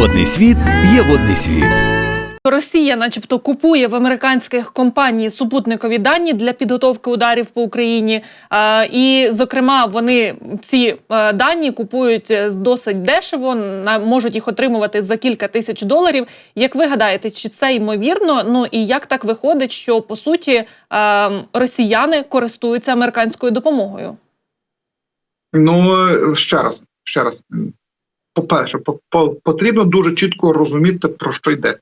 Водний світ є водний світ. Росія начебто купує в американських компаній супутникові дані для підготовки ударів по Україні. І, зокрема, вони ці дані купують досить дешево, можуть їх отримувати за кілька тисяч доларів. Як ви гадаєте, чи це ймовірно? Ну і як так виходить, що, по суті, росіяни користуються американською допомогою? Ну, ще раз. По-перше, потрібно дуже чітко розуміти, про що йде.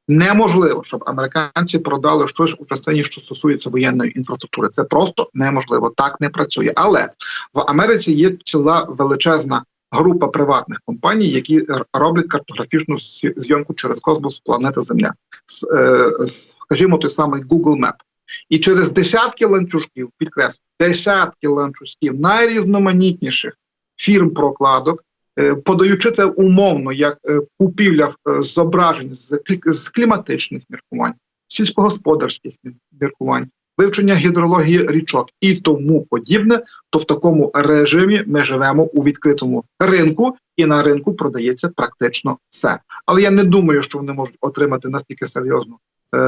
Неможливо, щоб американці продали щось у частині, що стосується воєнної інфраструктури. Це просто неможливо, так не працює. Але в Америці є ціла величезна група приватних компаній, які роблять картографічну зйомку через космос планети Земля. Скажімо, той самий Google Map. І через десятки ланцюжків, підкреслю, десятки ланцюжків найрізноманітніших фірм-прокладок, подаючи це умовно як купівля зображень з кліматичних міркувань, сільськогосподарських міркувань, вивчення гідрології річок і тому подібне, то в такому режимі ми живемо у відкритому ринку, і на ринку продається практично все. Але я не думаю, що вони можуть отримати настільки серйозну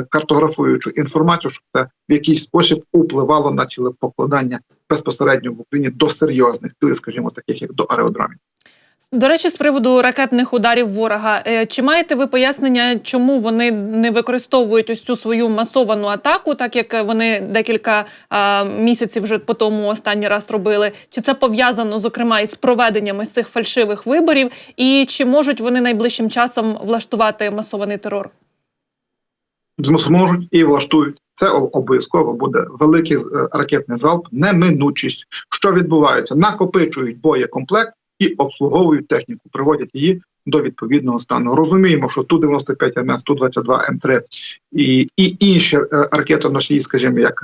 картографуючу інформацію, щоб це в якийсь спосіб впливало на цілепокладання безпосередньо в Україні до серйозних цілей, скажімо, таких як до аеродромів. До речі, з приводу ракетних ударів ворога, чи маєте ви пояснення, чому вони не використовують ось цю свою масовану атаку, так як вони декілька місяців вже по тому останній раз робили? Чи це пов'язано, зокрема, із проведенням із цих фальшивих виборів? І чи можуть вони найближчим часом влаштувати масований терор? Зможуть і влаштують. Це обов'язково буде великий ракетний залп, неминучість. Що відбувається? Накопичують боєкомплект і обслуговують техніку, приводять її до відповідного стану. Розуміємо, що Ту-95 МС, Ту-22 М3 і інші ракетоносії, скажімо, як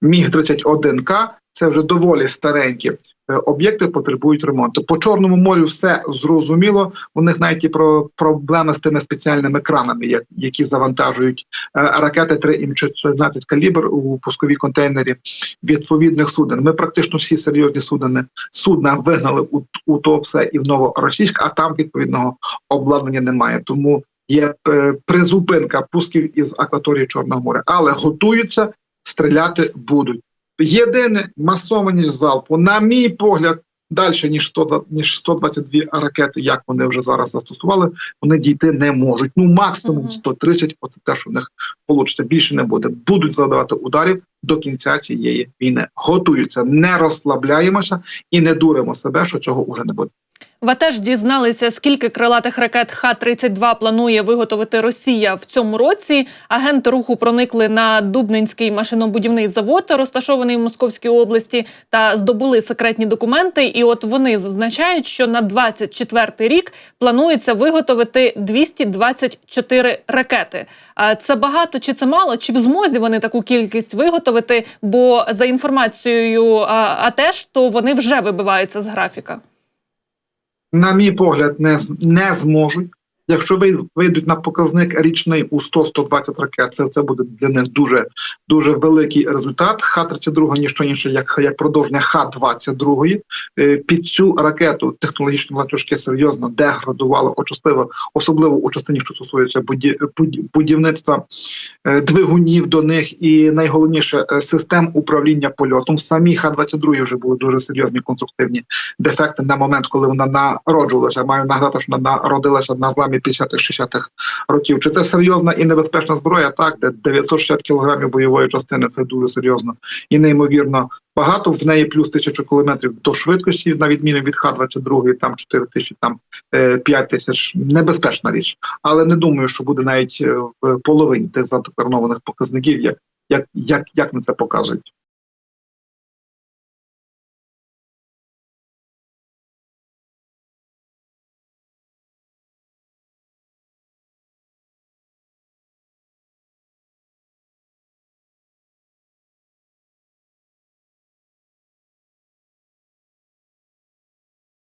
Міг-31К, це вже доволі старенькі об'єкти, потребують ремонту. По Чорному морю все зрозуміло, у них навіть і проблеми з тими спеціальними кранами, які завантажують ракети 3М14 калібр у пускові контейнері відповідних суден. Ми практично всі серйозні судна вигнали у Туапсе і в Новоросійськ, а там відповідного обладнання немає. Тому є призупинка пусків із акваторії Чорного моря. Але готуються, стріляти будуть. Єдине масованість залпу, на мій погляд, далі, ніж 122 ракети, як вони вже зараз застосували, вони дійти не можуть. Ну, максимум 130, оце те, що в них вийде, більше не буде. Будуть завдавати ударів до кінця цієї війни. Готуються, не розслабляємося і не дуримо себе, що цього вже не буде. Ви теж дізналися, скільки крилатих ракет Х-32 планує виготовити Росія в цьому році. Агенти руху проникли на Дубнинський машинобудівний завод, розташований в Московській області, та здобули секретні документи. І от вони зазначають, що на 24-й рік планується виготовити 224 ракети. Це багато чи це мало? Чи в змозі вони таку кількість виготовити? Бо за інформацією АТЕШ, то вони вже вибиваються з графіка. На мій погляд, не зможуть. Якщо вийдуть на показник річний у 100-120 ракет, це буде для них дуже великий результат. Х-32 – ніщо інше, як продовження Х-22. Під цю ракету технологічні ланцюжки серйозно деградували, особливо у частині, що стосується будівництва двигунів до них і, найголовніше, систем управління польотом. Самі Х-22 вже були дуже серйозні конструктивні дефекти на момент, коли вона народжувалася. Маю нагадати, що вона народилася на зламі 50-60-х років. Чи це серйозна і небезпечна зброя? Так, де 960 кілограмів бойової частини, це дуже серйозно і неймовірно багато. В неї плюс 1000 кілометрів до швидкості, на відміну від Х-22, там 4000, там 5000. Небезпечна річ. Але не думаю, що буде навіть в половині тих задекларованих показників, як на це показують.